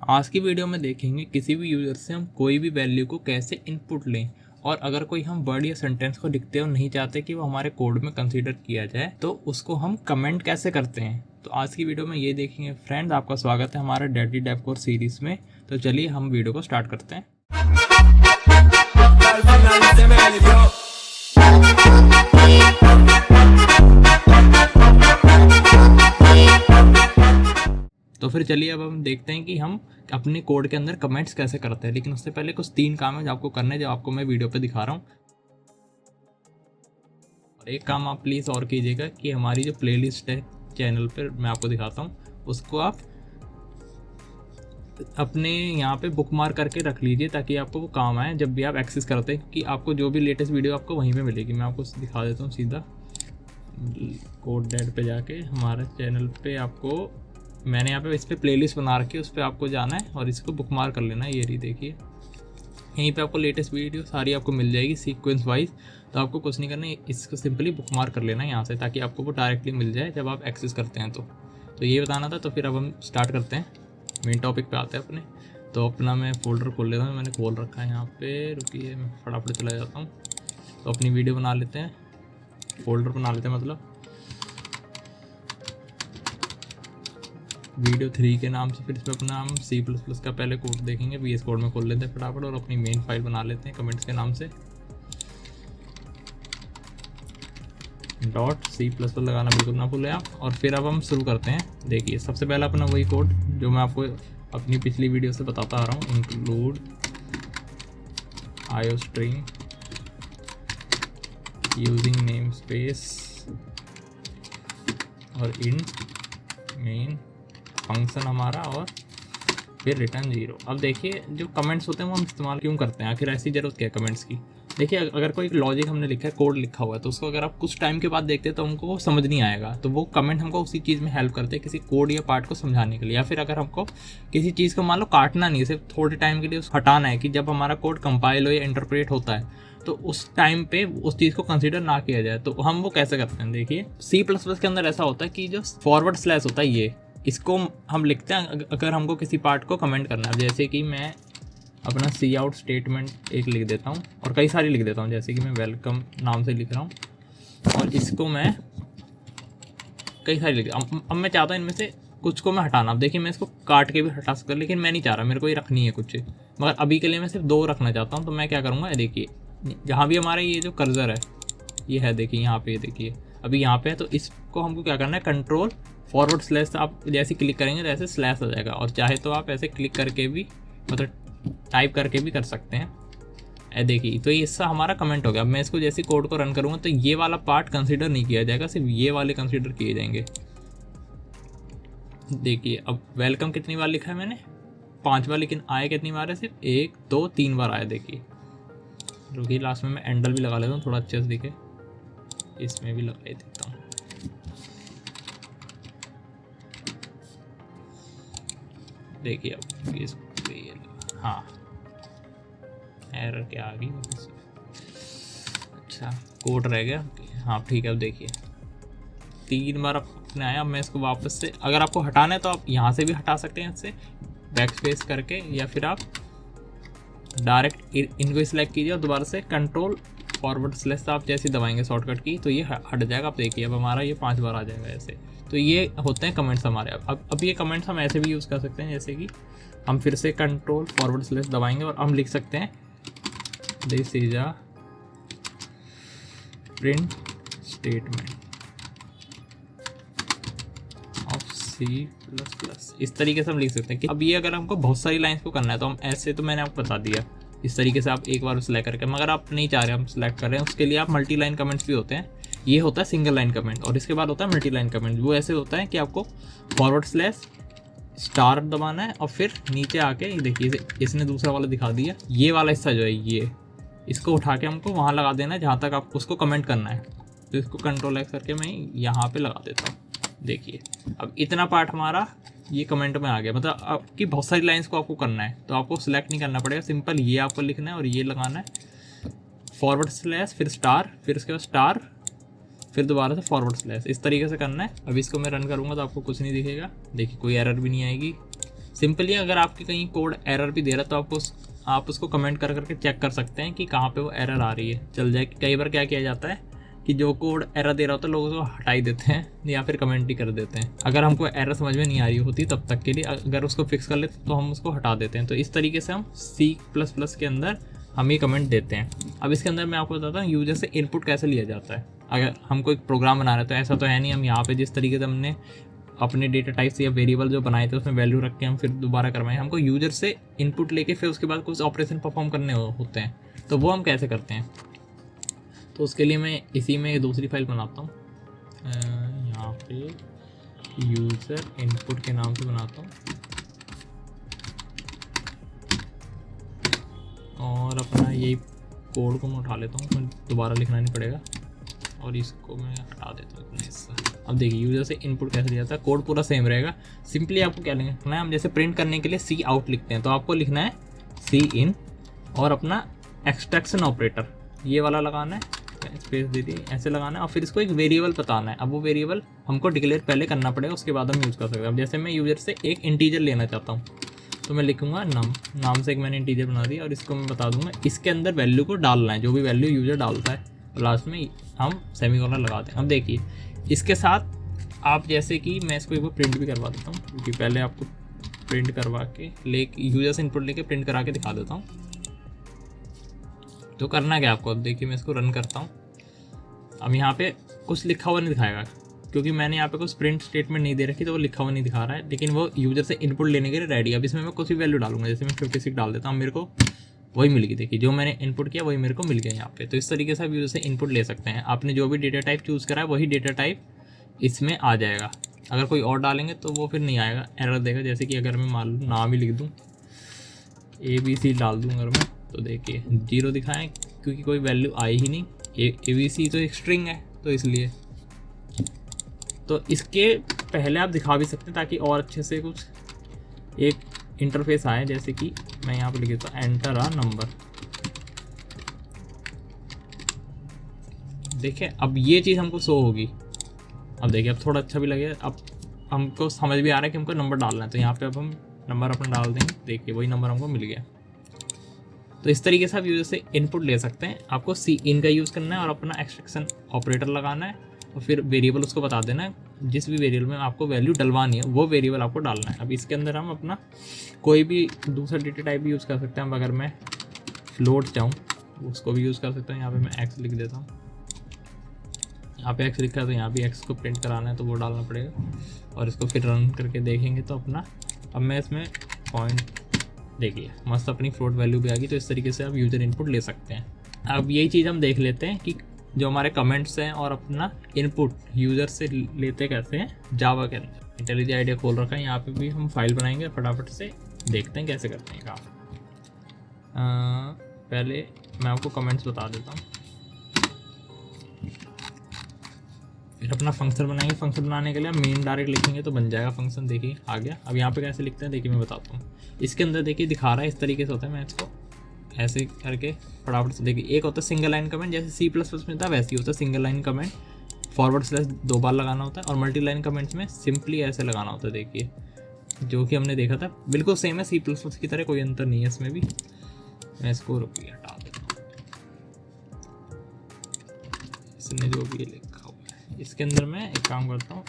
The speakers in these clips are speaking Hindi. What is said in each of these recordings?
आज की वीडियो में देखेंगे किसी भी यूज़र से हम कोई भी वैल्यू को कैसे इनपुट लें, और अगर कोई हम वर्ड या सेंटेंस को लिखते और नहीं चाहते कि वो हमारे कोड में कंसीडर किया जाए तो उसको हम कमेंट कैसे करते हैं। तो आज की वीडियो में ये देखेंगे। फ्रेंड्स, आपका स्वागत है हमारे डेडली डेव कोर्स सीरीज़ में। तो चलिए हम वीडियो को स्टार्ट करते हैं। तो फिर चलिए अब हम देखते हैं कि हम अपने कोड के अंदर कमेंट्स कैसे करते हैं। लेकिन उससे पहले कुछ 3 काम है जो आपको करने हैं, जो आपको मैं वीडियो पे दिखा रहा हूँ। और एक काम आप प्लीज़ और कीजिएगा कि हमारी जो प्लेलिस्ट है चैनल पर मैं आपको दिखाता हूँ, उसको आप अपने यहाँ पे बुकमार्क करके रख लीजिए ताकि आपको वो काम आए जब भी आप एक्सेस करते हैं, कि आपको जो भी लेटेस्ट वीडियो आपको वहीं पे मिलेगी। मैं आपको दिखा देता हूँ सीधा कोड डेड पे जाके हमारे चैनल पे आपको मैंने यहाँ पे इस पर प्लेलिस्ट बना रखी है, उस पर आपको जाना है और इसको बुकमार्क कर लेना है। ये रही देखिए, यहीं पे आपको लेटेस्ट वीडियो सारी आपको मिल जाएगी सीक्वेंस वाइज। तो आपको कुछ नहीं करना है, इसको सिंपली बुकमार्क कर लेना है यहाँ से, ताकि आपको वो डायरेक्टली मिल जाए जब आप एक्सेस करते हैं। तो ये बताना था। तो फिर अब हम स्टार्ट करते हैं, मेन टॉपिक पे आते हैं अपने। तो अपना मैं फोल्डर खोल लेता हूँ, मैंने खोल रखा है यहाँ पे। रुकिए, मैं फटाफट चला जाता हूँ। तो अपनी वीडियो बना लेते हैं, फोल्डर बना लेते हैं, मतलब वीडियो 3 के नाम से। फिर इसमें अपना हम C++ का पहले कोड देखेंगे, VS कोड में खोल लेते हैं फटाफट, और अपनी मेन फाइल बना लेते हैं कमेंट्स के नाम से। .C++ लगाना बिल्कुल ना भूलें आप। और फिर अब हम शुरू करते हैं। देखिए, सबसे पहला अपना वही कोड जो मैं आपको अपनी पिछली वीडियो से बताता आ रहा हूँ। Include IOString using name space और इंट मेन फंक्शन हमारा, और फिर रिटर्न 0। अब देखिए, जो कमेंट्स होते हैं वो हम इस्तेमाल क्यों करते हैं, आखिर ऐसी ज़रूरत क्या है कमेंट्स की। देखिए, अगर कोई लॉजिक हमने लिखा है, कोड लिखा हुआ है, तो उसको अगर आप कुछ टाइम के बाद देखते हैं तो हमको वो समझ नहीं आएगा। तो वो कमेंट हमको उसी चीज़ में हेल्प करते हैं, किसी कोड या पार्ट को समझाने के लिए। या फिर अगर हमको किसी चीज़ को मान लो काटना नहीं है, सिर्फ थोड़े टाइम के लिए उसको हटाना है, कि जब हमारा कोड कंपाइल हो या इंटरप्रेट होता है तो उस टाइम पे उस चीज़ को कंसीडर ना किया जाए, तो हम वो कैसे करते हैं। देखिए, C++ के अंदर ऐसा होता है कि जो फॉरवर्ड स्लैश होता है, ये इसको हम लिखते हैं अगर हमको किसी पार्ट को कमेंट करना है। जैसे कि मैं अपना सी आउट स्टेटमेंट एक लिख देता हूँ, और कई सारी लिख देता हूँ। जैसे कि मैं वेलकम नाम से लिख रहा हूँ, और इसको मैं कई सारी लिख। अब मैं चाहता हूँ इनमें से कुछ को मैं हटाना। अब देखिए, मैं इसको काट के भी हटा सकता हूँ, लेकिन मैं नहीं चाह रहा, मेरे को ये रखनी है कुछ। मगर अभी के लिए मैं सिर्फ 2 रखना चाहता हूँ। तो मैं क्या करूँगा, देखिए जहाँ भी हमारा ये जो कर्सर है ये है, देखिए यहाँ पे, देखिए अभी यहाँ पे है। तो इसको हमको क्या करना है, कंट्रोल फॉरवर्ड स्लैश, आप जैसे क्लिक करेंगे तो ऐसे स्लैश आ जाएगा। और चाहे तो आप ऐसे क्लिक करके भी, मतलब टाइप करके भी कर सकते हैं। देखिए, तो ये इससे हमारा कमेंट हो गया। अब मैं इसको जैसे कोड को रन करूँगा तो ये वाला पार्ट कंसीडर नहीं किया जाएगा, सिर्फ ये वाले कंसीडर किए जाएंगे। देखिए, अब वेलकम कितनी बार लिखा है मैंने, 5 बार, लेकिन आए कितनी बार है, सिर्फ 1 2 3 बार आया। देखिए, रुकिए, लास्ट में मैं एंडल भी लगा लेता हूँ थोड़ा अच्छे से दिखे, इसमें भी लगा देता हूँ। देखिए, अब इसको हाँ, एरर क्या आ गई, अच्छा कोड रह गया। हाँ ठीक है, अब देखिए 3 बार अपने आया। अब मैं इसको वापस से, अगर आपको हटाना है तो आप यहाँ से भी हटा सकते हैं, इससे बैक स्पेस करके, या फिर आप डायरेक्ट इनको सिलेक्ट कीजिए और दोबारा से कंट्रोल फॉरवर्ड स्लैश आप जैसे दबाएंगे शॉर्टकट की, तो ये हट जाएगा। आप देखिए, अब हमारा ये 5 बार आ जाएगा ऐसे। तो ये होते हैं कमेंट्स हमारे। अब ये कमेंट्स हम ऐसे भी यूज़ कर सकते हैं, जैसे कि हम फिर से कंट्रोल फॉरवर्ड स्लैश दबाएंगे और हम लिख सकते हैं this is a print statement of C++। इस तरीके से हम लिख सकते हैं कि अब ये अगर हमको बहुत सारी लाइंस को करना है तो हम ऐसे, तो मैंने आपको बता दिया इस तरीके से आप एक बार सेलेक्ट करके। मगर आप नहीं चाह रहे हम सेलेक्ट कर रहे हैं, उसके लिए आप मल्टी लाइन कमेंट्स भी होते हैं। ये होता है सिंगल लाइन कमेंट, और इसके बाद होता है मल्टी लाइन कमेंट। वो ऐसे होता है कि आपको फॉरवर्ड स्लैश स्टार दबाना है, और फिर नीचे आके देखिए, इसने दूसरा वाला दिखा दिया। ये वाला हिस्सा जो है, ये इसको उठा के हमको वहाँ लगा देना है जहाँ तक आप उसको कमेंट करना है। तो इसको कंट्रोल X करके मैं यहाँ पे लगा देता हूँ। देखिए, अब इतना पार्ट हमारा ये कमेंट में आ गया। मतलब आपकी बहुत सारी लाइंस को आपको करना है, तो आपको सिलेक्ट नहीं करना पड़ेगा, सिंपल ये आपको लिखना है और ये लगाना है फॉरवर्ड स्लैश, फिर स्टार, फिर उसके बाद स्टार, फिर दोबारा से फॉरवर्ड स्लैश। इस तरीके से करना है। अब इसको मैं रन करूँगा तो आपको कुछ नहीं दिखेगा। देखिए, कोई एरर भी नहीं आएगी, सिंपली अगर आपके कहीं कोड एरर भी दे रहा है तो आप उसको कमेंट कर करके चेक कर सकते हैं कि कहाँ पे वो एरर आ रही है, चल जाए। कई बार क्या किया जाता है कि जो कोड एरर दे रहा होता है लोग उसको हटा ही देते हैं या फिर कमेंट ही कर देते हैं। अगर हमको एरर समझ में नहीं आ रही होती तब तक के लिए, अगर उसको फिक्स कर लेते तो हम उसको हटा देते हैं। तो इस तरीके से हम C++ के अंदर हम ये कमेंट देते हैं। अब इसके अंदर मैं आपको बताता हूँ यूजर से इनपुट कैसे लिया जाता है। अगर हम कोई प्रोग्राम बना रहे हैं तो ऐसा तो है नहीं हम यहाँ पे जिस तरीके से हमने अपने डेटा टाइप्स या वेरिएबल जो बनाए थे उसमें वैल्यू रख के हम फिर दोबारा करवाएं। हमको यूजर से इनपुट लेके फिर उसके बाद कुछ ऑपरेशन परफॉर्म करने होते हैं। तो वो हम कैसे करते हैं, तो उसके लिए मैं इसी में दूसरी फाइल बनाता हूँ। यहाँ पे यूज़र इनपुट के नाम से बनाता हूँ और अपना यही कोड को मैं उठा लेता हूँ, दोबारा लिखना नहीं पड़ेगा और इसको मैं हटा देता हूँ अपना हिस्सा। अब देखिए यूज़र से इनपुट कैसे दिया जाता है, कोड पूरा सेम रहेगा। सिंपली आपको क्या लिखना है, हम जैसे प्रिंट करने के लिए सी आउट लिखते हैं तो आपको लिखना है सी इन और अपना एक्सट्रैक्शन ऑपरेटर ये वाला लगाना है, स्पेस दे दी ऐसे लगाना है और फिर इसको एक वेरिएबल बताना है। अब वो वेरिएबल हमको डिक्लेयर पहले करना पड़ेगा, उसके बाद हम यूज़ कर सकते हैं। अब जैसे मैं यूज़र से एक इंटीजर लेना चाहता हूँ तो मैं लिखूंगा नाम से एक मैंने इंटीजर बना दिया और इसको मैं बता दूंगा इसके अंदर वैल्यू को डालना है, जो भी वैल्यू यूज़र डालता है लास्ट में हम सेमीकोलन लगा दें। अब देखिए इसके साथ आप जैसे कि मैं इसको एक बार प्रिंट भी करवा देता हूँ, क्योंकि पहले आपको प्रिंट करवा के यूज़र से इनपुट लेके प्रिंट करा के दिखा देता हूँ। तो करना क्या आपको, अब देखिए मैं इसको रन करता हूँ। अब यहाँ पे कुछ लिखा हुआ नहीं दिखाएगा क्योंकि मैंने यहाँ पे कुछ प्रिंट स्टेटमेंट नहीं दे रखी तो वो लिखा हुआ नहीं दिखा रहा है, लेकिन वो यूज़र से इनपुट लेने के लिए रेडी है। अब इसमें मैं कुछ भी वैल्यू डालूंगा, जैसे मैं 56 डाल देता हूँ, मेरे को वही मिल गई। देखिए जो मैंने इनपुट किया वही मेरे को मिल गया यहाँ पे। तो इस तरीके से आप यूज़र से इनपुट ले सकते हैं। आपने जो भी डेटा टाइप चूज़ करा है वही डेटा टाइप इसमें आ जाएगा। अगर कोई और डालेंगे तो वो फिर नहीं आएगा, एरर देगा। जैसे कि अगर मैं मान लूँ नाम ही लिख दूँ ABC डाल दूँ अगर मैं, तो देखिए 0 दिखाएं क्योंकि कोई वैल्यू आई ही नहीं। ABC तो एक स्ट्रिंग है तो इसलिए। तो इसके पहले आप दिखा भी सकते हैं ताकि और अच्छे से कुछ एक इंटरफेस आए। जैसे कि मैं यहाँ पर लिख देता हूँ एंटर अ नंबर। देखिए अब ये चीज़ हमको शो होगी। अब देखिए अब थोड़ा अच्छा भी लगे, अब हमको समझ भी आ रहा है कि हमको नंबर डालना है। तो यहाँ पे अब हम नंबर अपना डाल देंगे, देखिए वही नंबर हमको मिल गया। तो इस तरीके से आप यूज़र से इनपुट ले सकते हैं। आपको सी इन का यूज़ करना है और अपना एक्सट्रैक्शन ऑपरेटर लगाना है और फिर वेरिएबल उसको बता देना है। जिस भी वेरिएबल में आपको वैल्यू डलवानी है वो वेरिएबल आपको डालना है। अब इसके अंदर हम अपना कोई भी दूसरा डेटा टाइप भी यूज़ कर सकते हैं। अब अगर मैं फ्लोट चाहूँ उसको भी यूज़ कर सकते हैं। यहाँ पे मैं एक्स लिख देता हूँ, यहाँ पे एक्स लिखा है तो यहाँ भी एक्स को प्रिंट कराना है तो वो डालना पड़ेगा और इसको फिर रन करके देखेंगे तो अपना अब मैं इसमें पॉइंट देखिए मस्त अपनी फ्लोट वैल्यू भी आ गई। तो इस तरीके से आप यूज़र इनपुट ले सकते हैं। अब यही चीज़ हम देख लेते हैं कि जो हमारे कमेंट्स हैं और अपना इनपुट यूज़र से लेते कैसे हैं जावा के अंदर। इंटेलिजेंट आइडिया खोल रखा है, यहाँ पे भी हम फाइल बनाएंगे, फटाफट से देखते हैं कैसे करते हैं काम। पहले मैं आपको कमेंट्स बता देता हूँ, फिर अपना फंक्शन बनाएंगे। फंक्शन बनाने के लिए मेन डायरेक्ट लिखेंगे तो बन जाएगा फंक्शन। देखिए आ गया। अब यहाँ पे कैसे लिखते हैं देखिए मैं बताता हूँ। इसके अंदर देखिए दिखा रहा है इस तरीके से होता है। मैं इसको ऐसे करके फटाफट से देखिए, एक होता है सिंगल लाइन कमेंट जैसे C++ में था वैसे ही होता है single line comment. Forward slash 2 बार लगाना होता है और मल्टी लाइन कमेंट्स में सिंपली ऐसे लगाना होता है। देखिए जो कि हमने देखा था बिल्कुल सेम है C++ की तरह, कोई अंतर नहीं है इसमें भी। मैं इसको रुपये हटा देता हूँ, इसने जो भी लिखा हुआ है। इसके अंदर मैं एक काम करता हूँ,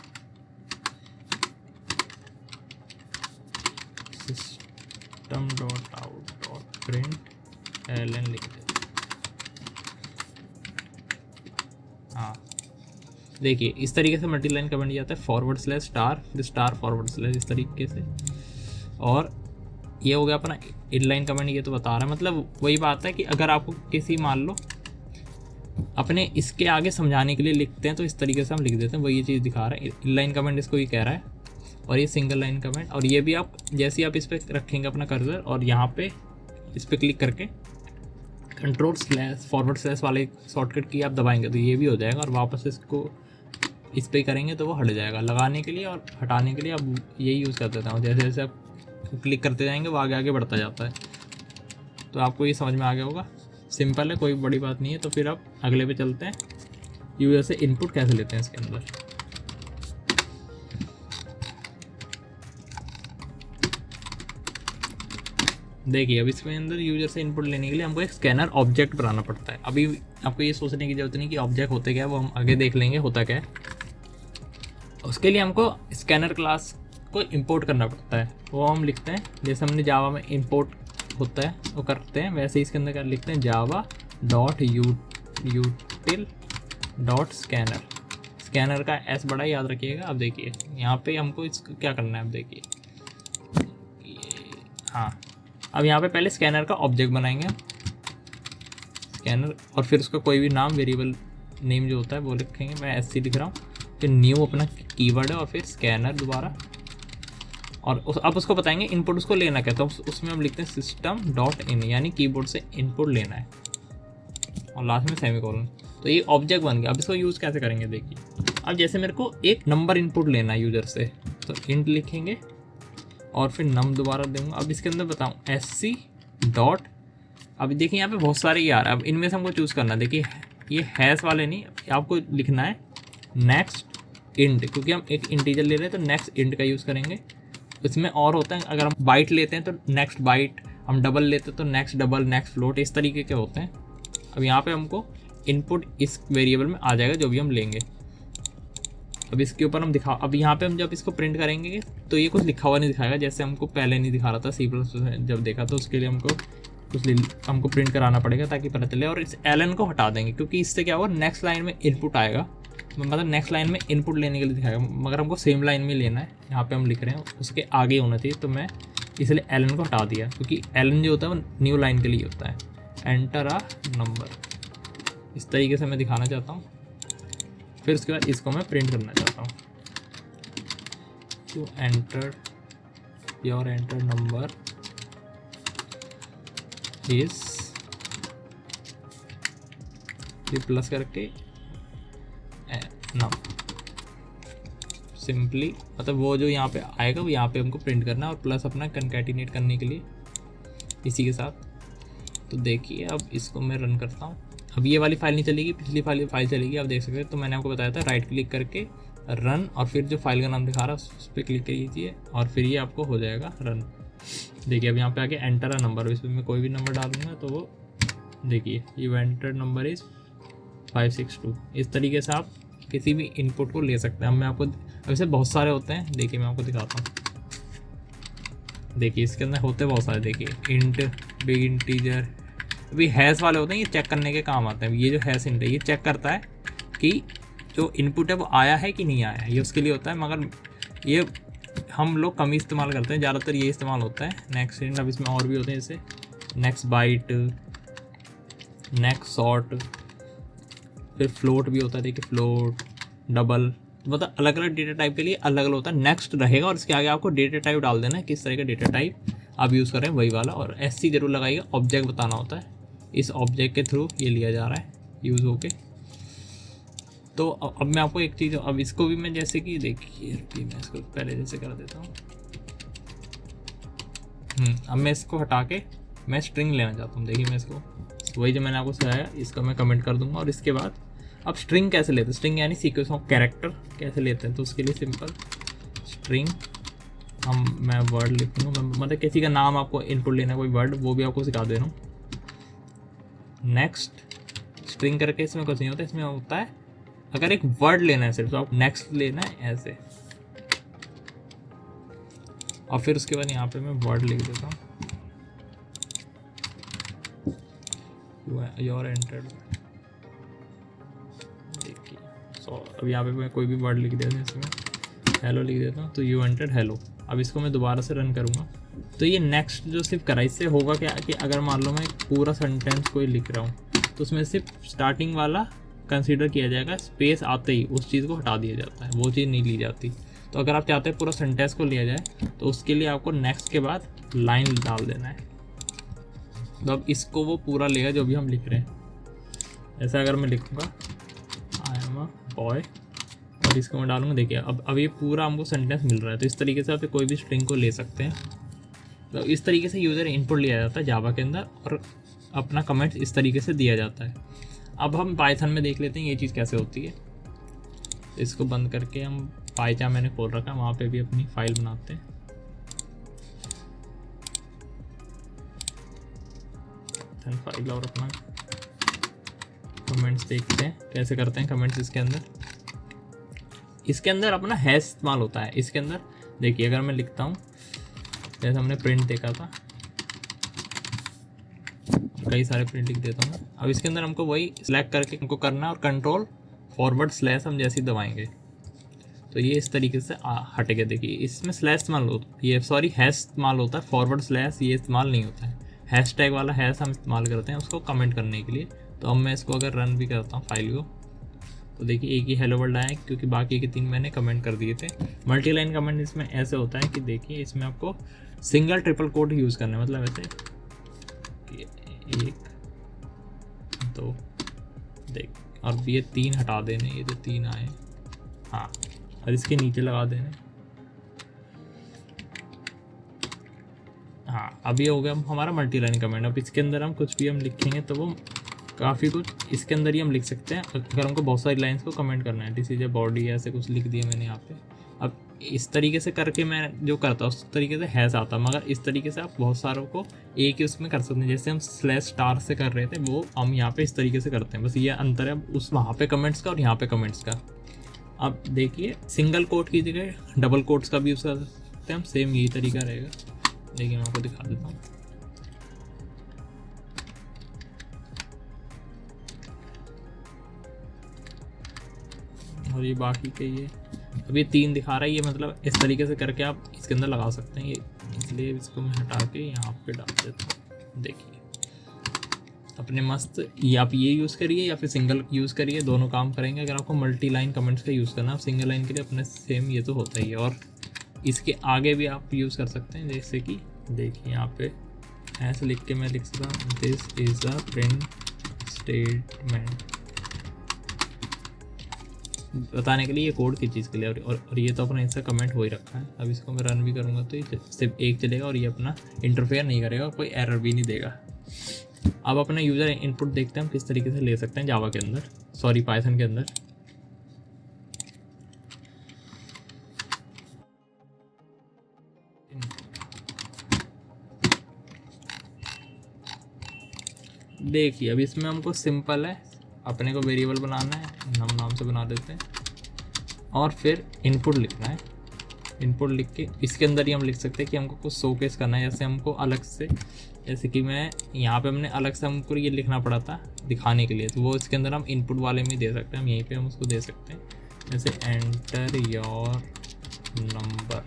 system.out.print ln लिख देते। हाँ देखिए इस तरीके से मल्टी लाइन कमेंट जाता है, फॉरवर्ड स्लैश स्टार फिर स्टार फॉरवर्ड स्लैश इस तरीके से। और ये हो गया अपना इनलाइन कमेंट। ये तो बता रहा है, मतलब वही बात है कि अगर आपको किसी मान लो अपने इसके आगे समझाने के लिए लिखते हैं तो इस तरीके से हम लिख देते हैं, वही चीज़ दिखा रहा है। इनलाइन कमेंट इसको ये कह रहा है और ये सिंगल लाइन कमेंट। और ये भी आप जैसे ही आप इस पर रखेंगे अपना कर्सर और यहाँ पे इस पर क्लिक करके कंट्रोल स्लैश फॉरवर्ड स्लैश वाले शॉर्टकट की आप दबाएंगे तो ये भी हो जाएगा और वापस इसको इस पर करेंगे तो वो हट जाएगा। लगाने के लिए और हटाने के लिए आप यही यूज़ कर देता हूँ। जैसे जैसे आप क्लिक करते जाएंगे वो आगे आगे बढ़ता जाता है। तो आपको ये समझ में आ गया होगा, सिंपल है, कोई बड़ी बात नहीं है। तो फिर आप अगले पे चलते हैं, यूज़र से इनपुट कैसे लेते हैं इसके अंदर। देखिए अब इसके अंदर यूजर से इनपुट लेने के लिए हमको एक स्कैनर ऑब्जेक्ट बनाना पड़ता है। अभी आपको ये सोचने की जरूरत नहीं कि ऑब्जेक्ट होते क्या है, वो हम आगे देख लेंगे होता क्या है। उसके लिए हमको स्कैनर क्लास को इंपोर्ट करना पड़ता है। वो हम लिखते हैं जैसे हमने जावा में इंपोर्ट होता है वो करते हैं, वैसे ही इसके अंदर क्या लिखते हैं, Java dot यूटिल dot scanner. Scanner का एस बड़ा याद रखिएगा। अब देखिए यहाँ पे हमको इसको क्या करना है, अब देखिए हाँ, अब यहाँ पे पहले स्कैनर का ऑब्जेक्ट बनाएंगे स्कैनर, और फिर उसका कोई भी नाम वेरिएबल नेम जो होता है वो लिखेंगे। मैं एससी लिख रहा हूँ, फिर न्यू अपना कीवर्ड है और फिर स्कैनर दोबारा, और अब उसको बताएंगे इनपुट उसको लेना क्या। तो उसमें हम लिखते हैं सिस्टम डॉट इन, यानी कीबोर्ड से इनपुट लेना है, और लास्ट में सेमीकोलन। तो ये ऑब्जेक्ट बन गया। अब इसको यूज़ कैसे करेंगे देखिए। अब जैसे मेरे को एक नंबर इनपुट लेना है यूजर से, तो इंट लिखेंगे और फिर नम दोबारा दूंगा। अब इसके अंदर बताऊँ एससी डॉट, अब देखिए यहाँ पे बहुत सारे ये आ रहा है। अब इनमें से हमको चूज़ करना है। देखिए ये हैश वाले नहीं, आपको लिखना है नेक्स्ट इंट, क्योंकि हम एक इंटीजर ले रहे हैं तो नेक्स्ट इंट का यूज़ करेंगे। इसमें और होता है, अगर हम बाइट लेते हैं तो नेक्स्ट बाइट, हम डबल लेते हैं तो नेक्स्ट डबल, नेक्स्ट फ्लोट, इस तरीके के होते हैं। अब यहाँ पे हमको इनपुट इस वेरिएबल में आ जाएगा जो भी हम लेंगे। अब इसके ऊपर हम अब यहाँ पे हम जब इसको प्रिंट करेंगे तो ये कुछ लिखा हुआ नहीं दिखाएगा, जैसे हमको पहले नहीं दिखा रहा था C++ जब देखा। तो उसके लिए हमको प्रिंट कराना पड़ेगा ताकि पता चले। और इस एलन को हटा देंगे क्योंकि इससे क्या होगा, नेक्स्ट लाइन में इनपुट आएगा, मतलब नेक्स्ट लाइन में इनपुट लेने के लिए दिखाएगा, मगर हमको सेम लाइन में लेना है। यहाँ पे हम लिख रहे हैं उसके आगे होना चाहिए, तो मैं इसलिए एलन को हटा दिया, क्योंकि एलन जो होता है वो न्यू लाइन के लिए होता है। एंटर अ नंबर, इस तरीके से मैं दिखाना चाहता हूँ। फिर उसके बाद इसको मैं प्रिंट करना चाहता हूँ, तो enter your enter number is plus करके नम, सिंपली मतलब वो जो यहाँ पे आएगा वो यहाँ पे हमको प्रिंट करना है, और प्लस अपना कंकैटिनेट करने के लिए इसी के साथ। तो देखिए अब इसको मैं रन करता हूँ। अब ये वाली फाइल नहीं चलेगी, पिछली फाइल चलेगी, आप देख सकते हैं। तो मैंने आपको बताया था राइट क्लिक करके रन, और फिर जो फाइल का नाम दिखा रहा है उस पर क्लिक कीजिए, और फिर ये आपको हो जाएगा रन। देखिए अब यहाँ पे आके एंटर अ नंबर, इसमें मैं कोई भी नंबर डालूंगा तो वो देखिए यू एंटर नंबर इज़ 562। इस तरीके से आप किसी भी इनपुट को ले सकते हैं। अब मैं आपको, वैसे बहुत सारे होते हैं, देखिए मैं आपको दिखाता हूँ। देखिए इसके अंदर होते बहुत सारे, देखिए इंट, बिग इंटीजर, अभी हैश वाले होते हैं, ये चेक करने के काम आते हैं। ये जो हैश इंट है ये चेक करता है कि जो इनपुट है वो आया है कि नहीं आया है, ये उसके लिए होता है। मगर ये हम लोग कम ही इस्तेमाल करते हैं, ज़्यादातर ये इस्तेमाल होता है नेक्स्ट इंट। अब इसमें और भी होते हैं जैसे नेक्स्ट बाइट, नेक्स्ट शॉर्ट, फिर फ्लोट भी होता है। देखिए फ्लोट, डबल, मतलब अलग अलग डेटा टाइप के लिए अलग अलग होता है। नेक्स्ट रहेगा और इसके आगे आपको डेटा टाइप डाल देना है, किस तरह का डेटा टाइप आप यूज़ कर रहे हैं वही वाला। और एससी जरूर लगाइएगा, ऑब्जेक्ट बताना होता है, इस ऑब्जेक्ट के थ्रू ये लिया जा रहा है यूज़ होके। तो अब मैं आपको एक चीज़, अब इसको भी मैं जैसे कि देखिए मैं इसको पहले जैसे कर देता हूँ। अब मैं इसको हटा के मैं स्ट्रिंग लेना चाहता हूँ। देखिए मैं इसको वही जो मैंने आपको सिखाया इसका मैं कमेंट कर दूंगा। और इसके बाद अब स्ट्रिंग कैसे लेते हैं, स्ट्रिंग यानी सीक्वेंस ऑफ कैरेक्टर कैसे लेते हैं, तो उसके लिए सिंपल स्ट्रिंग मैं वर्ड लिख दूँगा, मतलब किसी का नाम आपको इनपुट लेना है, कोई वर्ड, वो भी आपको सिखा दे रहा हूँ। नेक्स्ट स्ट्रिंग करके इसमें कुछ नहीं होता, इसमें होता है अगर एक वर्ड लेना है सिर्फ तो आप नेक्स्ट लेना है ऐसे, और फिर उसके बाद यहाँ पे मैं वर्ड लिख देता हूँ योर एंटर्ड। देखिए अब यहाँ पे मैं कोई भी वर्ड लिख देता हूँ, इसमें हेलो लिख देता हूँ, तो यू एंटर्ड हेलो। अब इसको मैं दोबारा से रन करूँगा तो ये नेक्स्ट जो सिर्फ करा, इससे होगा क्या कि अगर मान लो मैं पूरा सेंटेंस कोई लिख रहा हूँ तो उसमें सिर्फ स्टार्टिंग वाला कंसीडर किया जाएगा, स्पेस आते ही उस चीज़ को हटा दिया जाता है, वो चीज़ नहीं ली जाती। तो अगर आप चाहते हैं पूरा सेंटेंस को लिया जाए तो उसके लिए आपको नेक्स्ट के बाद लाइन डाल देना है, तो अब इसको वो पूरा लेगा जो भी हम लिख रहे हैं। ऐसा अगर मैं लिखूँगा आई एम अ बॉय और इसको मैं डालूंगा, देखिए अब ये पूरा हमको सेंटेंस मिल रहा है। तो इस तरीके से आप कोई भी स्ट्रिंग को ले सकते हैं। तो इस तरीके से यूज़र इनपुट लिया जाता है जावा के अंदर और अपना कमेंट इस तरीके से दिया जाता है। अब हम पाइथन में देख लेते हैं ये चीज़ कैसे होती है। इसको बंद करके हम पाइथन मैंने खोल रखा है, वहाँ पे भी अपनी फाइल बनाते हैं। पाइथन फाइल और अपना कमेंट्स देखते हैं कैसे करते हैं कमेंट्स। इसके अंदर अपना हैश इस्तेमाल होता है। इसके अंदर देखिए अगर मैं लिखता हूँ जैसे हमने प्रिंट देखा था, कई सारे प्रिंट लिख देता हूँ। अब इसके अंदर हमको वही सिलेक्ट करके हमको करना है और कंट्रोल / हम जैसे ही दबाएंगे तो ये इस तरीके से हट गया। देखिए इसमें स्लैश इस्तेमाल होता है, हैश इस्तेमाल होता है, / ये इस्तेमाल नहीं होता है। हैशटैग वाला हैश हम इस्तेमाल करते हैं उसको कमेंट करने के लिए। तो अब मैं इसको अगर रन भी करता हूँ फाइल को तो देखिए एक ही हेलो वर्ल्ड आया क्योंकि बाकी के 3 मैंने कमेंट कर दिए थे। मल्टी लाइन कमेंट इसमें ऐसे होता है कि देखिए इसमें आपको सिंगल ट्रिपल कोट यूज़ करना है, मतलब ऐसे 1 2 देख और ये 3 हटा देने, ये जो 3 आए हाँ, और इसके नीचे लगा देने। हाँ अब ये हो गया हमारा मल्टी लाइन कमेंट। अब इसके अंदर हम कुछ भी हम लिखेंगे तो वो काफ़ी कुछ इसके अंदर ही हम लिख सकते हैं अगर हमको बहुत सारी लाइंस को कमेंट करना है। दिस इज ए बॉडी ऐसे कुछ लिख दिया मैंने यहाँ पे। अब इस तरीके से करके मैं जो करता हूँ उस तरीके से हैश आता, मगर इस तरीके से आप बहुत सारों को एक ही उसमें कर सकते हैं। जैसे हम /* से कर रहे थे वो हम यहाँ पे इस तरीके से करते हैं, बस ये अंतर है उस वहाँ पे कमेंट्स का और यहाँ पे कमेंट्स का। अब देखिए सिंगल कोट की जगह डबल कोट्स का भी यूज़ कर सकते हैं हम, सेम यही तरीका रहेगा। देखिए मैं आपको दिखा देता हूँ। और ये बाकी के ये अब ये 3 दिखा रहा है, ये मतलब इस तरीके से करके आप इसके अंदर लगा सकते हैं ये, इसलिए इसको मैं हटा के यहाँ पे डाल देता हूँ। देखिए अपने मस्त ये आप ये यूज़ करिए या फिर सिंगल यूज़ करिए, दोनों काम करेंगे। अगर आपको मल्टी लाइन कमेंट्स का यूज़ करना है, सिंगल लाइन के लिए अपने सेम ये तो होता ही है। और इसके आगे भी आप यूज़ कर सकते हैं, जैसे कि देखिए यहाँ पे ऐसे लिख के मैं लिख सकता हूँ this is a print statement, बताने के लिए ये कोड की चीज़ के लिए। और ये तो अपना इससे कमेंट हो ही रखा है। अब इसको मैं रन भी करूँगा तो ये सिर्फ 1 चलेगा और ये अपना इंटरफेयर नहीं करेगा, कोई एरर भी नहीं देगा। अब अपना यूज़र इनपुट देखते हैं हम किस तरीके से ले सकते हैं जावा के अंदर, सॉरी पाइथन के अंदर। देखिए अब इसमें हमको सिंपल है, अपने को वेरिएबल बनाना है, हम नाम से बना देते हैं और फिर इनपुट लिखना है। इनपुट लिख के इसके अंदर ही हम लिख सकते हैं कि हमको कुछ शोकेस करना है। जैसे हमको अलग से, जैसे कि मैं यहाँ पे हमने अलग से हमको ये लिखना पड़ा था दिखाने के लिए, तो वो इसके अंदर हम इनपुट वाले में दे सकते हैं। हम यहीं पे हम उसको दे सकते हैं, जैसे एंटर योर नंबर,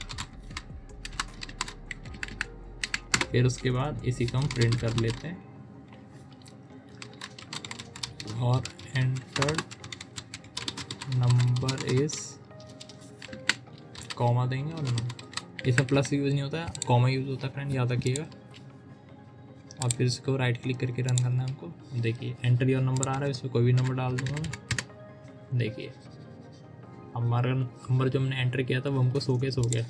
फिर उसके बाद इसी को हम प्रिंट कर लेते हैं और एंटर नंबर इज कॉमा देंगे और इसमें प्लस यूज़ नहीं होता है, कॉमा यूज़ होता है फ्रेंड, याद रखिएगा। और फिर इसको राइट क्लिक करके रन करना है हमको। देखिए एंटर योर नंबर आ रहा है, इसमें कोई भी नंबर डाल दूँगा मैं। देखिए हमारा नंबर जो हमने एंटर किया था वो हमको शोकेस हो गया।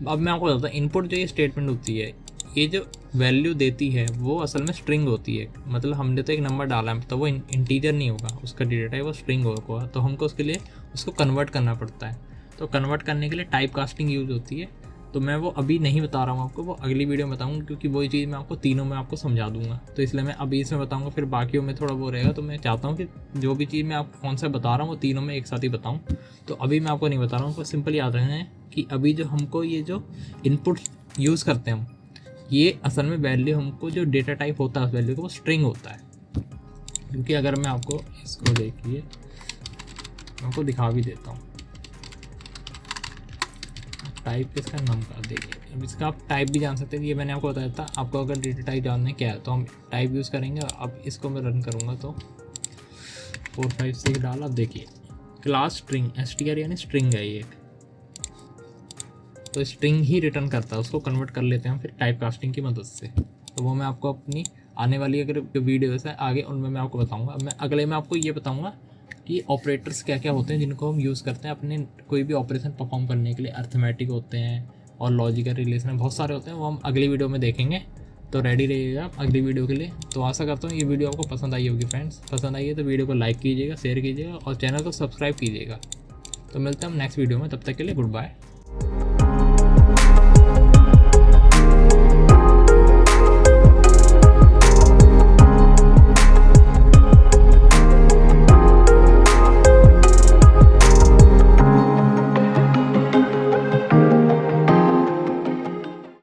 अब मैं आपको बताता हूँ इनपुट जो ये स्टेटमेंट होती है, ये जो वैल्यू देती है वो असल में स्ट्रिंग होती है। मतलब हमने तो एक नंबर डाला है तो वो इंटीजर नहीं होगा, उसका डेटा है वो स्ट्रिंग होगा, तो हमको उसके लिए उसको कन्वर्ट करना पड़ता है। तो कन्वर्ट करने के लिए टाइप कास्टिंग यूज़ होती है। तो मैं वो अभी नहीं बता रहा हूँ आपको, वो अगली वीडियो में बताऊँगा, क्योंकि वही चीज़ मैं आपको तीनों में आपको समझा दूँगा। तो इसलिए मैं अभी इसमें बताऊँगा, फिर बाकियों में थोड़ा वो रहेगा। तो मैं चाहता हूँ कि जो भी चीज़ मैं आपको कौन सा बता रहा हूँ वो तीनों में एक साथ ही बताऊँ। तो अभी मैं आपको नहीं बता रहा हूँ, तो सिंपल याद रखना है कि अभी जो हमको ये जो इनपुट यूज़ करते हैं हम, ये असल में वैल्यू हमको जो डेटा टाइप होता है उस वैल्यू का वो स्ट्रिंग होता है। क्योंकि अगर मैं आपको इसको देखिए, मैं आपको दिखा भी देता हूँ टाइप इसका नाम का। देखिए अब इसका आप टाइप भी जान सकते हैं, ये मैंने आपको बताया था। आपको अगर डेटा टाइप जानना है क्या है तो हम टाइप यूज़ करेंगे। अब इसको मैं रन करूँगा तो 4 5 6 डाला। अब देखिए क्लास स्ट्रिंग str यानी स्ट्रिंग है ये, तो स्ट्रिंग ही रिटर्न करता है, उसको कन्वर्ट कर लेते हैं हम फिर टाइप कास्टिंग की मदद से। तो वो मैं आपको अपनी आने वाली अगर वीडियोस है आगे उनमें मैं आपको बताऊंगा। अब मैं अगले में आपको ये बताऊंगा कि ऑपरेटर्स क्या क्या होते हैं जिनको हम यूज़ करते हैं अपने कोई भी ऑपरेशन परफॉर्म करने के लिए। अर्थमेटिक होते हैं और लॉजिकल रिलेशन बहुत सारे होते हैं, वो हम अगली वीडियो में देखेंगे। तो रेडी रहिएगा अगली वीडियो के लिए। तो आशा करता हूँ ये वीडियो आपको पसंद आई होगी फ्रेंड्स। पसंद आई है तो वीडियो को लाइक कीजिएगा, शेयर कीजिएगा और चैनल को सब्सक्राइब कीजिएगा। तो मिलते हैं हम नेक्स्ट वीडियो में, तब तक के लिए गुड बाय।